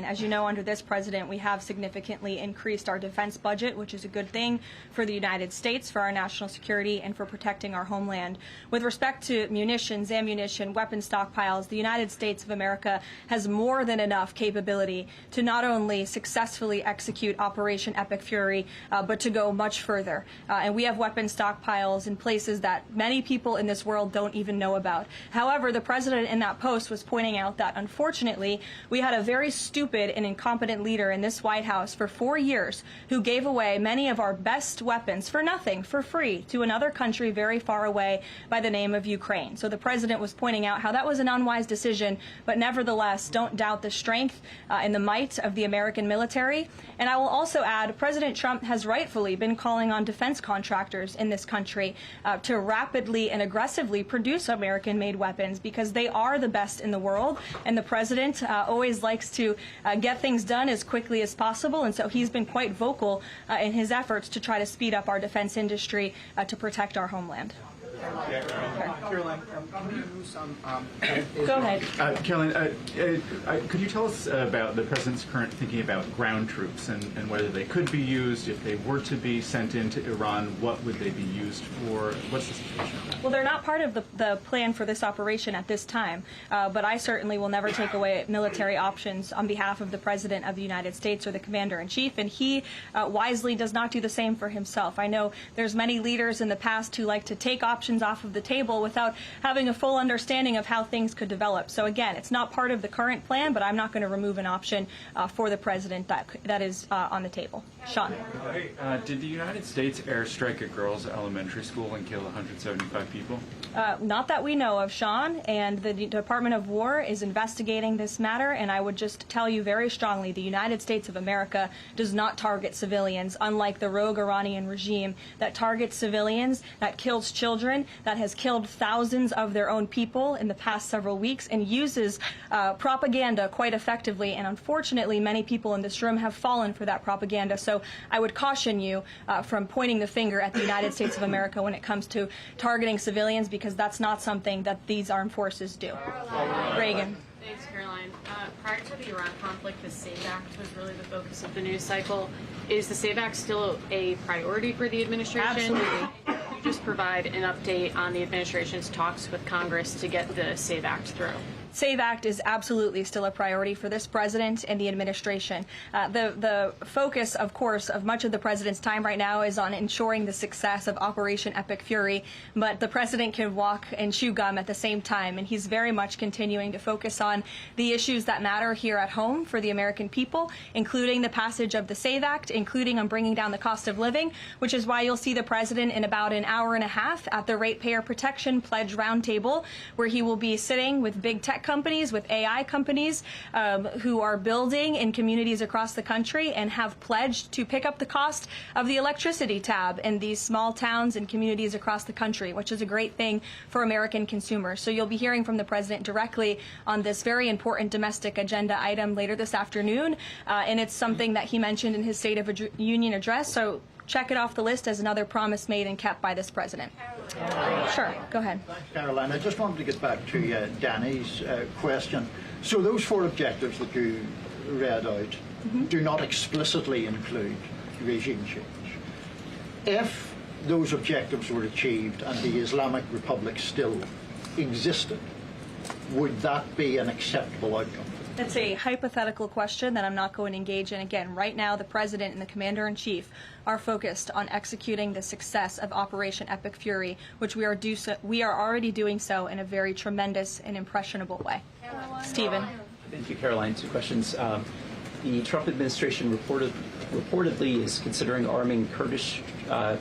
And as you know, under this president, we have significantly increased our defense budget, which is a good thing for the United States, for our national security, and for protecting our homeland. With respect to munitions, ammunition, weapon stockpiles, the United States of America has more than enough capability to not only successfully execute Operation Epic Fury, but to go much further. And we have weapon stockpiles in places that many people in this world don't even know about. However, the president in that post was pointing out that, unfortunately, we had a very stupid and incompetent leader in this White House for 4 years who gave away many of our best weapons for nothing, for free, to another country very far away by the name of Ukraine. So the president was pointing out how that was an unwise decision, but nevertheless, don't doubt the strength and the might of the American military. And I will also add, President Trump has rightfully been calling on defense contractors in this country to rapidly and aggressively produce American-made weapons, because they are the best in the world, and the president always likes to get things done as quickly as possible, and so he's been quite vocal in his efforts to try to speed up our defense industry to protect our homeland. Karoline, can you do some... Go ahead. Karoline, could you tell us about the president's current thinking about ground troops and whether they could be used? If they were to be sent into Iran, what would they be used for? What's the situation on that? Well, they're not part of the plan for this operation at this time, but I certainly will never take away military options on behalf of the President of the United States or the Commander-in-Chief, and he wisely does not do the same for himself. I know there's many leaders in the past who like to take options off of the table without having a full understanding of how things could develop. So again, it's not part of the current plan, but I'm not going to remove an option for the president that is on the table. Sean. Did the United States airstrike a girls' elementary school and kill 175 people? Not that we know of, Sean, and the Department of War is investigating this matter, and I would just tell you very strongly, the United States of America does not target civilians, unlike the rogue Iranian regime that targets civilians, that kills children, that has killed thousands of their own people in the past several weeks, and uses propaganda quite effectively. And unfortunately, many people in this room have fallen for that propaganda. So I would caution you from pointing the finger at the United States of America when it comes to targeting civilians, because that's not something that these armed forces do. Reagan. Thanks, Caroline. Prior to the Iran conflict, the SAVE Act was really the focus of the news cycle. Is the SAVE Act still a priority for the administration? Absolutely. Could you just provide an update on the administration's talks with Congress to get the SAVE Act through? SAVE Act is absolutely still a priority for this president and the administration. The focus, of course, of much of the president's time right now is on ensuring the success of Operation Epic Fury, but the president can walk and chew gum at the same time, and he's very much continuing to focus on the issues that matter here at home for the American people, including the passage of the SAVE Act, including on bringing down the cost of living, which is why you'll see the president in about an hour and a half at the Ratepayer Protection Pledge Roundtable, where he will be sitting with big tech companies, with AI companies who are building in communities across the country and have pledged to pick up the cost of the electricity tab in these small towns and communities across the country, which is a great thing for American consumers. So you'll be hearing from the president directly on this very important domestic agenda item later this afternoon, and it's something that he mentioned in his State of the Union address. So check it off the list as another promise made and kept by this president. Sure, go ahead. Thanks, Caroline. I just wanted to get back to Danny's question. So those 4 objectives that you read out do not explicitly include regime change. If those objectives were achieved and the Islamic Republic still existed, would that be an acceptable outcome? It's a hypothetical question that I'm not going to engage in. Again, right now, the president and the commander-in-chief are focused on executing the success of Operation Epic Fury, which we are already doing so in a very tremendous and impressionable way. Stephen. Thank you, Caroline. 2 questions. The Trump administration reportedly is considering arming Kurdish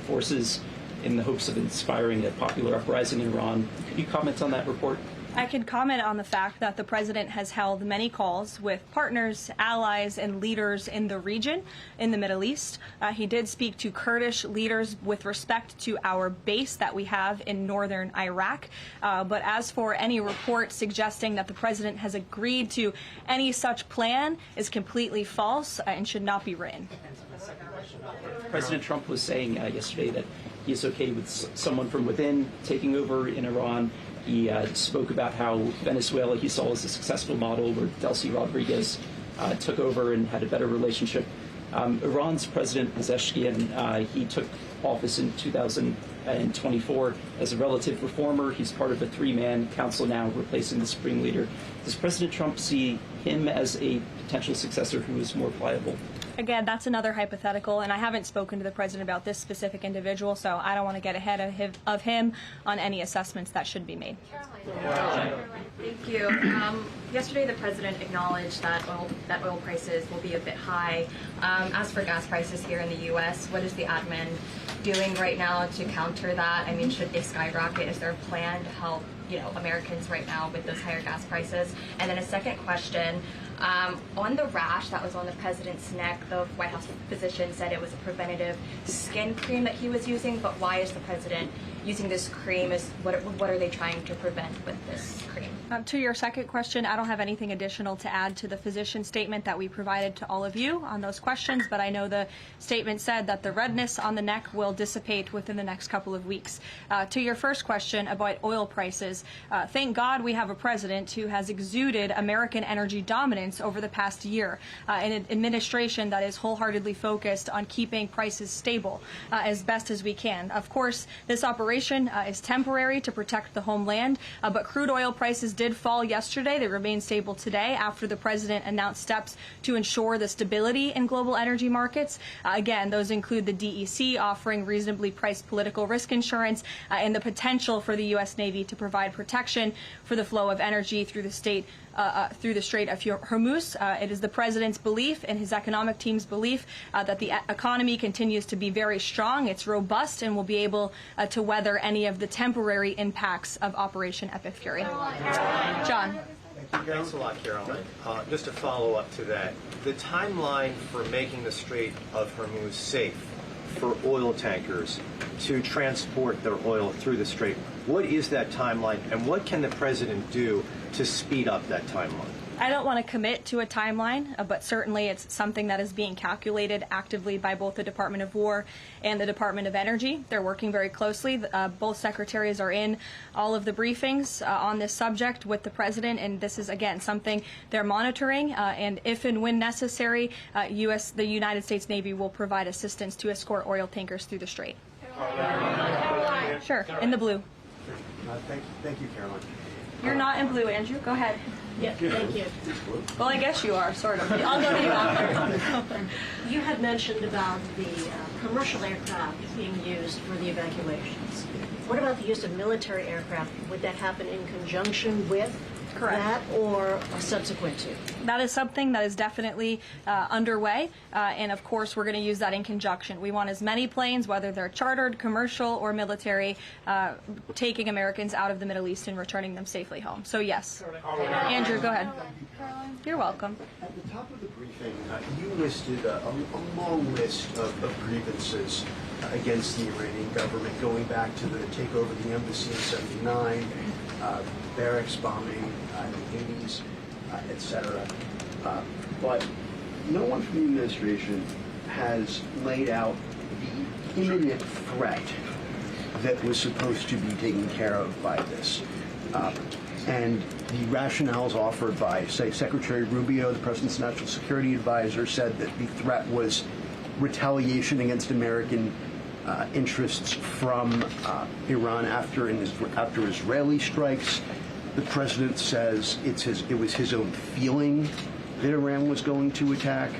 forces in the hopes of inspiring a popular uprising in Iran. Could you comment on that report? I can comment on the fact that the president has held many calls with partners, allies, and leaders in the region, in the Middle East. He did speak to Kurdish leaders with respect to our base that we have in northern Iraq. But as for any report suggesting that the president has agreed to any such plan is completely false and should not be written. President Trump was saying yesterday that he is okay with someone from within taking over in Iran. He spoke about how Venezuela he saw as a successful model, where Delcy Rodriguez took over and had a better relationship. Iran's President Pezeshkian, he took office in 2024 as a relative reformer. He's part of a three-man council now, replacing the supreme leader. Does President Trump see him as a potential successor who is more pliable? Again, that's another hypothetical, and I haven't spoken to the president about this specific individual, so I don't want to get ahead of him on any assessments that should be made. Thank you. Yesterday, the president acknowledged that oil prices will be a bit high. As for gas prices here in the U.S., what is the admin doing right now to counter that? I mean, should they skyrocket? Is there a plan to help, Americans right now with those higher gas prices? And then a second question. On the rash that was on the president's neck, the White House physician said it was a preventative skin cream that he was using, but why is the president using this cream? What are they trying to prevent with this cream? To your second question, I don't have anything additional to add to the physician statement that we provided to all of you on those questions, but I know the statement said that the redness on the neck will dissipate within the next couple of weeks. To your first question about oil prices, thank God we have a president who has exuded American energy dominance over the past year, an administration that is wholeheartedly focused on keeping prices stable as best as we can. Of course, this operation is temporary to protect the homeland, but crude oil prices did fall yesterday. They remain stable today after the president announced steps to ensure the stability in global energy markets. Again, those include the DEC offering reasonably priced political risk insurance and the potential for the U.S. Navy to provide protection for the flow of energy through the Strait of Hormuz. It is the president's belief and his economic team's belief that the economy continues to be very strong. It's robust and will be able to weather any of the temporary impacts of Operation Epic Fury. John. Thanks a lot, Karoline. Just to follow up to that, the timeline for making the Strait of Hormuz safe for oil tankers to transport their oil through the strait, what is that timeline, and what can the president do to speed up that timeline? I don't want to commit to a timeline, but certainly it's something that is being calculated actively by both the Department of War and the Department of Energy. They're working very closely. Both secretaries are in all of the briefings on this subject with the president, and this is, again, something they're monitoring. And if and when necessary, the United States Navy will provide assistance to escort oil tankers through the strait. Sure, in the blue. Thank you, Karoline. You're not in blue, Andrew. Go ahead. Yeah, thank you. Well, I guess you are, sort of. I'll go to you after. You had mentioned about the commercial aircraft being used for the evacuations. What about the use of military aircraft? Would that happen in conjunction with that or subsequent to? That is something that is definitely underway, and of course we're going to use that in conjunction. We want as many planes, whether they're chartered, commercial, or military, taking Americans out of the Middle East and returning them safely home. So yes. Andrew, go ahead. You're welcome. At the top of the briefing, you listed a long list of grievances against the Iranian government, going back to the takeover of the embassy in '79, barracks bombing in the 80s, etc. But no one from the administration has laid out the imminent threat that was supposed to be taken care of by this. And the rationales offered by, say, Secretary Rubio, the President's National Security Advisor, said that the threat was retaliation against American interests from Iran after Israeli strikes. The President says it was his own feeling that Iran was going to attack.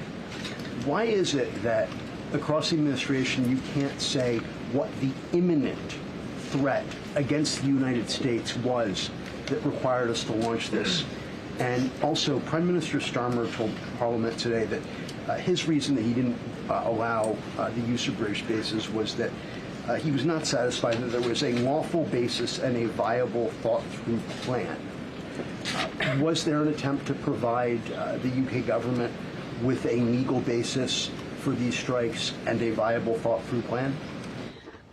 Why is it that across the administration you can't say what the imminent threat against the United States was that required us to launch this? And also, Prime Minister Starmer told Parliament today that his reason that he didn't allow the use of British bases was that he was not satisfied that there was a lawful basis and a viable, thought-through plan. Was there an attempt to provide the UK government with a legal basis for these strikes and a viable, thought-through plan?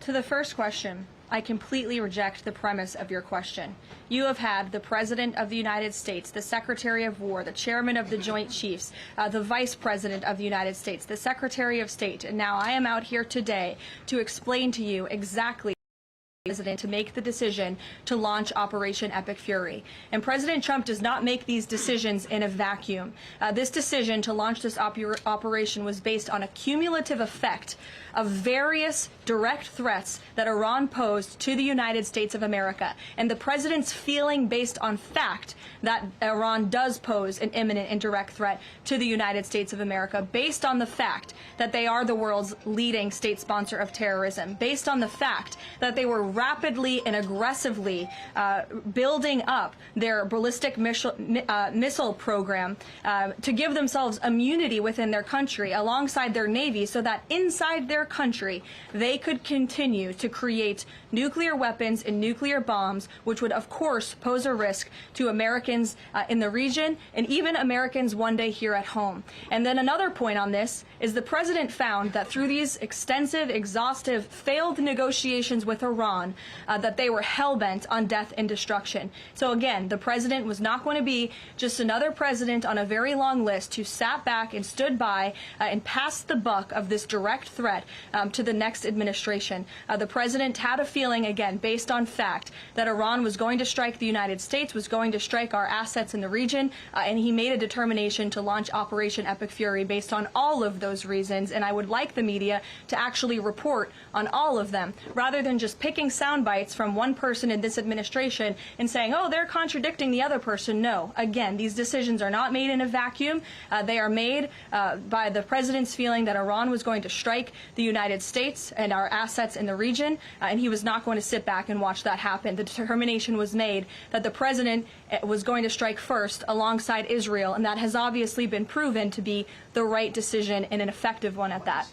To the first question, I completely reject the premise of your question. You have had the President of the United States, the Secretary of War, the Chairman of the Joint Chiefs, the Vice President of the United States, the Secretary of State, and now I am out here today to explain to you exactly president to make the decision to launch Operation Epic Fury. And President Trump does not make these decisions in a vacuum. This decision to launch this operation was based on a cumulative effect of various direct threats that Iran posed to the United States of America, and the president's feeling based on fact that Iran does pose an imminent and direct threat to the United States of America, based on the fact that they are the world's leading state sponsor of terrorism, based on the fact that they were rapidly and aggressively building up their ballistic missile program to give themselves immunity within their country alongside their navy, so that inside their country they could continue to create nuclear weapons and nuclear bombs, which would of course pose a risk to Americans in the region and even Americans one day here at home. And then another point on this is the president found that through these extensive, exhaustive, failed negotiations with Iran, that they were hell-bent on death and destruction. So again, the president was not going to be just another president on a very long list who sat back and stood by and passed the buck of this direct threat to the next administration. The president had a feeling, again, based on fact, that Iran was going to strike the United States, was going to strike our assets in the region, and he made a determination to launch Operation Epic Fury based on all of those reasons. And I would like the media to actually report on all of them, rather than just picking sound bites from one person in this administration and saying, oh, they're contradicting the other person. No. Again, these decisions are not made in a vacuum. They are made by the president's feeling that Iran was going to strike the United States and our assets in the region, and he was not going to sit back and watch that happen. The determination was made that the president was going to strike first alongside Israel, and that has obviously been proven to be the right decision and an effective one at that.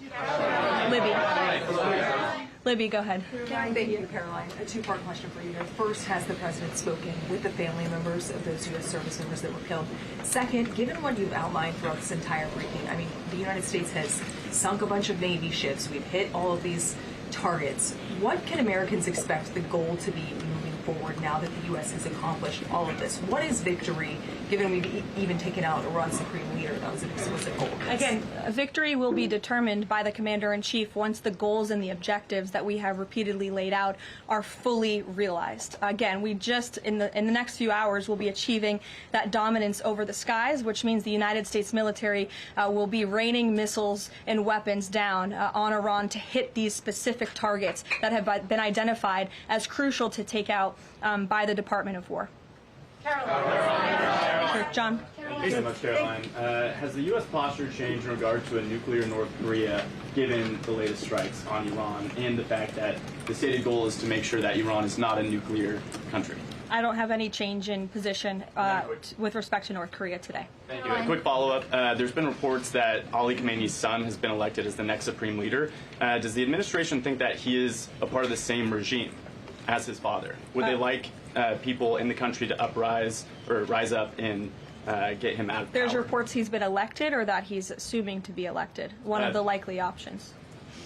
Libby, go ahead. Thank you, Karoline. A two-part question for you. First, has the president spoken with the family members of those U.S. service members that were killed? Second, given what you've outlined throughout this entire briefing, I mean, the United States has sunk a bunch of Navy ships. We've hit all of these targets. What can Americans expect the goal to be moving forward now that the U.S. has accomplished all of this? What is victory, given we've even taken out Iran's supreme leader? That was an explicit goal. Again, victory will be determined by the commander-in-chief once the goals and the objectives that we have repeatedly laid out are fully realized. Again, we just, in the next few hours, will be achieving that dominance over the skies, which means the United States military will be raining missiles and weapons down on Iran to hit these specific targets that have been identified as crucial to take out by the Department of War. Caroline. John. Thank you so much, Caroline. Has the U.S. posture changed in regard to a nuclear North Korea, given the latest strikes on Iran and the fact that the stated goal is to make sure that Iran is not a nuclear country? I don't have any change in position with respect to North Korea today. Thank you. A quick follow-up. There's been reports that Ali Khamenei's son has been elected as the next supreme leader. Does the administration think that he is a part of the same regime as his father? Would they like people in the country to rise up and get him out of power? There's reports he's been elected, or that he's assuming to be elected. One of the likely options.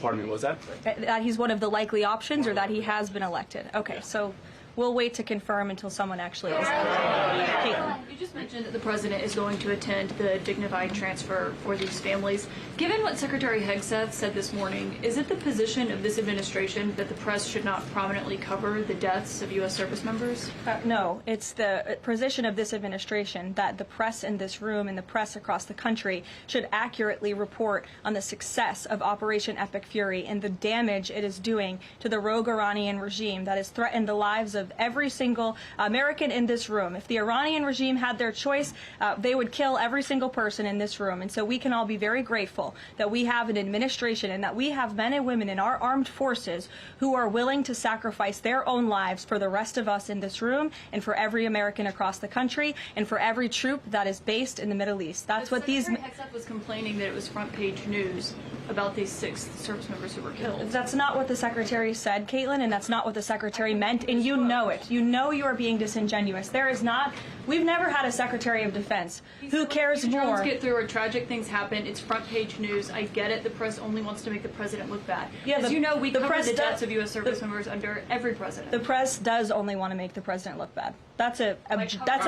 Pardon me, what was that? That he's one of the likely options, or that he has been elected. Okay, yeah. So we'll wait to confirm until someone actually is elected. You just mentioned that the president is going to attend the dignified transfer for these families. Given what Secretary Hegseth said this morning, is it the position of this administration that the press should not prominently cover the deaths of U.S. service members? No, it's the position of this administration that the press in this room and the press across the country should accurately report on the success of Operation Epic Fury and the damage it is doing to the rogue Iranian regime that has threatened the lives of every single American in this room. If the Iranian regime had their choice, they would kill every single person in this room. And so we can all be very grateful that we have an administration and that we have men and women in our armed forces who are willing to sacrifice their own lives for the rest of us in this room and for every American across the country and for every troop that is based in the Middle East. That's what these... Secretary Hegseth was complaining that it was front page news about these 6 service members who were killed. That's not what the Secretary said, Caitlin, and that's not what the Secretary meant, and you know it. You know you are being disingenuous. There is not... We've never had a Secretary of Defense who cares more... Drones get through or tragic things happen. It's front page news. I get it. The press only wants to make the president look bad. Yeah, As you know, we cover the deaths does, of U.S. service members under every president. The press does only want to make the president look bad. That's a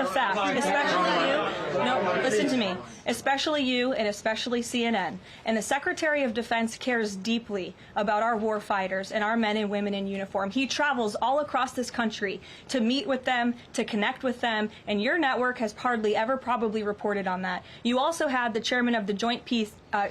fact. Especially you. No, listen to me. Especially you and especially CNN. And the Secretary of Defense cares deeply about our war fighters and our men and women in uniform. He travels all across this country to meet with them, to connect with them, and your network has hardly ever probably reported on that. You also had the chairman of the Joint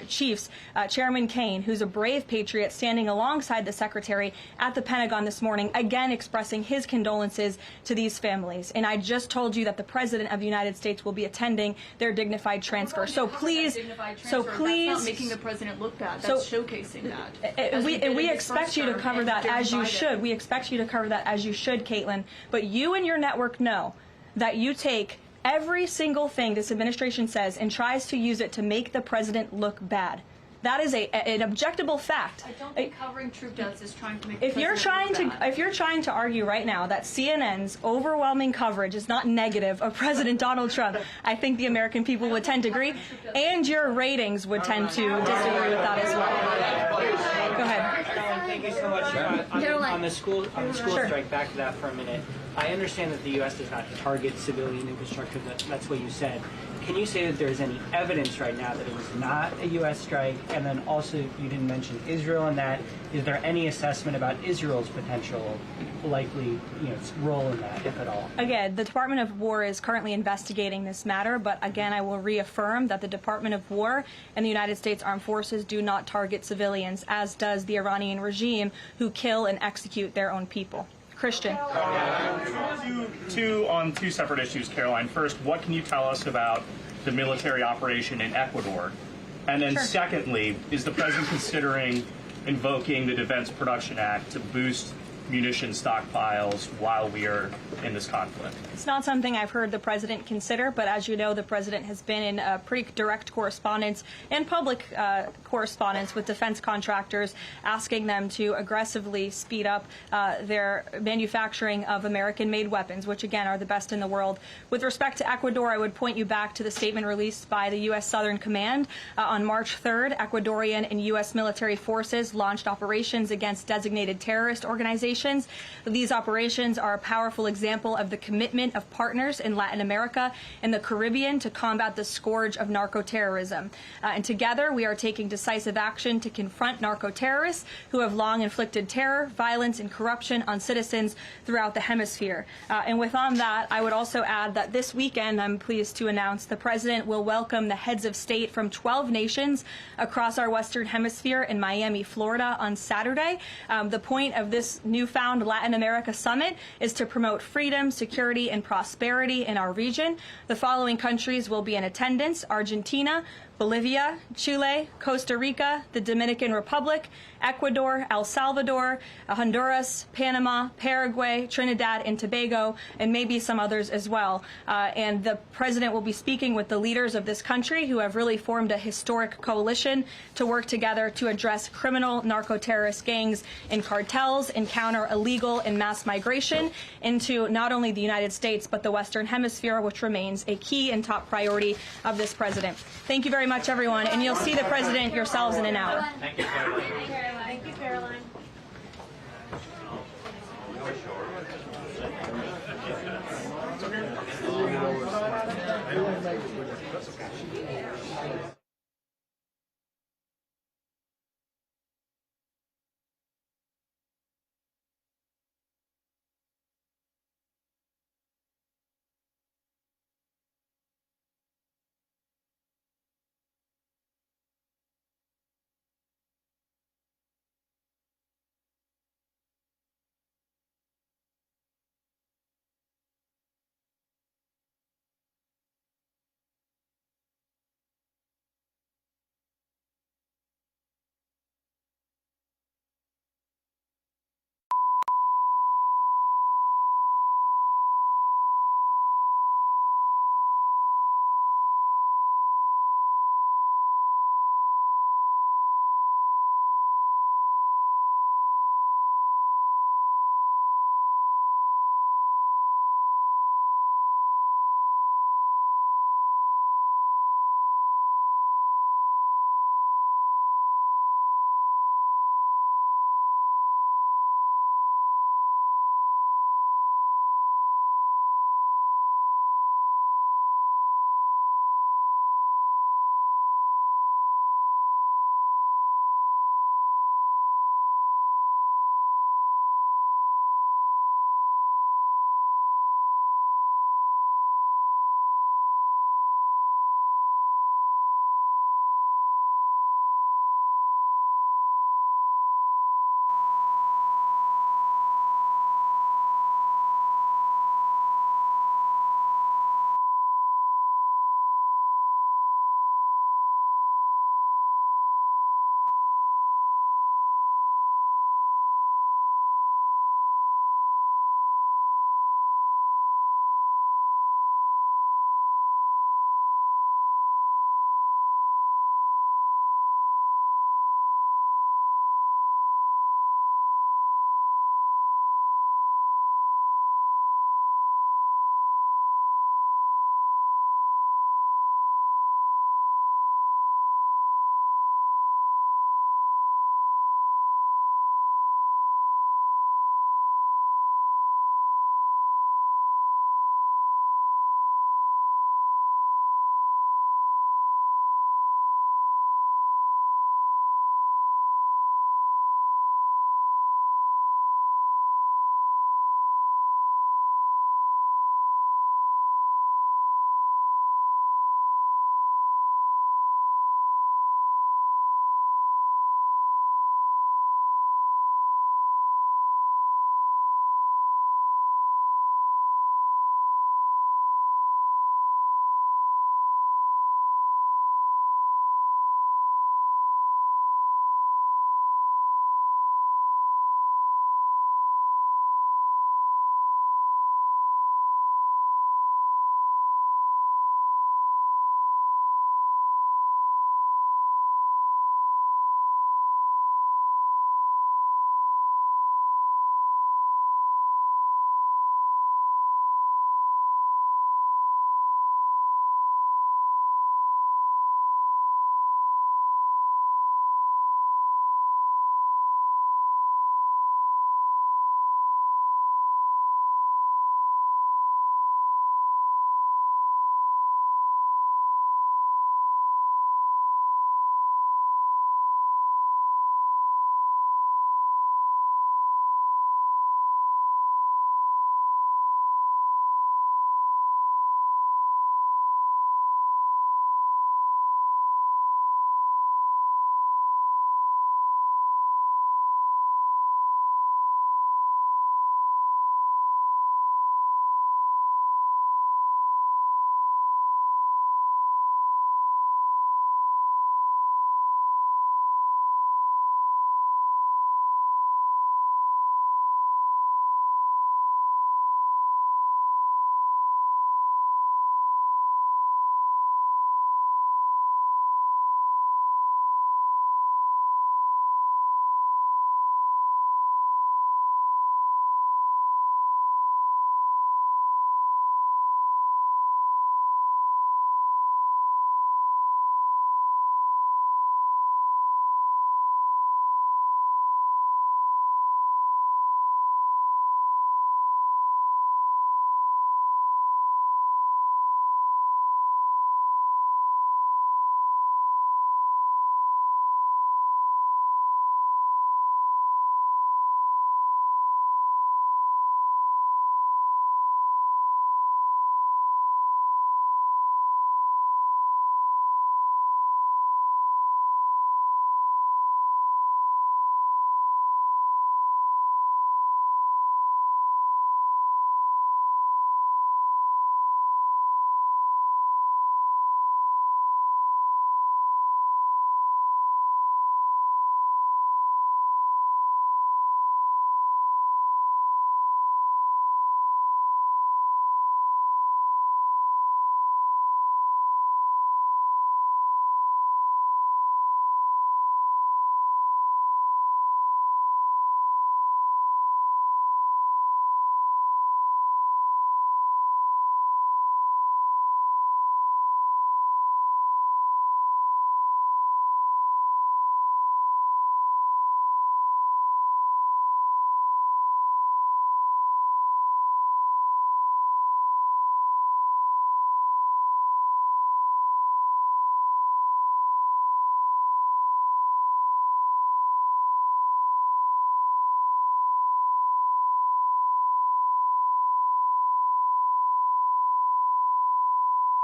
Chiefs, Chairman Kane, who's a brave patriot, standing alongside the Secretary at the Pentagon this morning, again expressing his condolences to these families. And I just told you that the President of the United States will be attending their dignified transfer. So please, that's not making the president look bad. That's showcasing that. We expect you to cover that as you should. We expect you to cover that as you should, Caitlin. But you and your network know that you take every single thing this administration says and tries to use it to make the president look bad. That is an objectable fact. I don't think covering troop deaths is trying to make if you're trying to argue right now that CNN's overwhelming coverage is not negative of President Donald Trump, I think the American people would tend to agree, and your ratings would tend to disagree with that as well. Go ahead. Thank you so much. On the school strike, back to that for a minute. I understand that the U.S. does not target civilian infrastructure. That's what you said. Can you say that there's any evidence right now that it was not a U.S. strike? And then also, you didn't mention Israel in that. Is there any assessment about Israel's potential likely role in that, if at all? Again, the Department of War is currently investigating this matter, but again, I will reaffirm that the Department of War and the United States Armed Forces do not target civilians, as does the Iranian regime, who kill and execute their own people. Christian. On two separate issues, Karoline. First, what can you tell us about the military operation in Ecuador? And then secondly, is the president considering invoking the Defense Production Act to boost munition stockpiles while we are in this conflict? It's not something I've heard the president consider, but as you know, the president has been in pretty direct correspondence and public correspondence with defense contractors, asking them to aggressively speed up their manufacturing of American-made weapons, which again are the best in the world. With respect to Ecuador, I would point you back to the statement released by the U.S. Southern Command. On March 3rd, Ecuadorian and U.S. military forces launched operations against designated terrorist organizations. These operations are a powerful example of the commitment of partners in Latin America and the Caribbean to combat the scourge of narco-terrorism. And together, we are taking decisive action to confront narco-terrorists who have long inflicted terror, violence, and corruption on citizens throughout the hemisphere. And with on that, I would also add that this weekend, I'm pleased to announce, the president will welcome the heads of state from 12 nations across our Western Hemisphere in Miami, Florida on Saturday. The point of this newfound Latin America summit is to promote freedom, security, and prosperity in our region. The following countries will be in attendance: Argentina, Bolivia, Chile, Costa Rica, the Dominican Republic, Ecuador, El Salvador, Honduras, Panama, Paraguay, Trinidad and Tobago, and maybe some others as well. And the president will be speaking with the leaders of this country, who have really formed a historic coalition to work together to address criminal narco-terrorist gangs and cartels and counter illegal and mass migration into not only the United States but the Western Hemisphere, which remains a key and top priority of this president. Thank you very much, everyone, and you'll see the president yourselves in an hour. Thank you, Karoline. Thank you, Karoline. Thank you.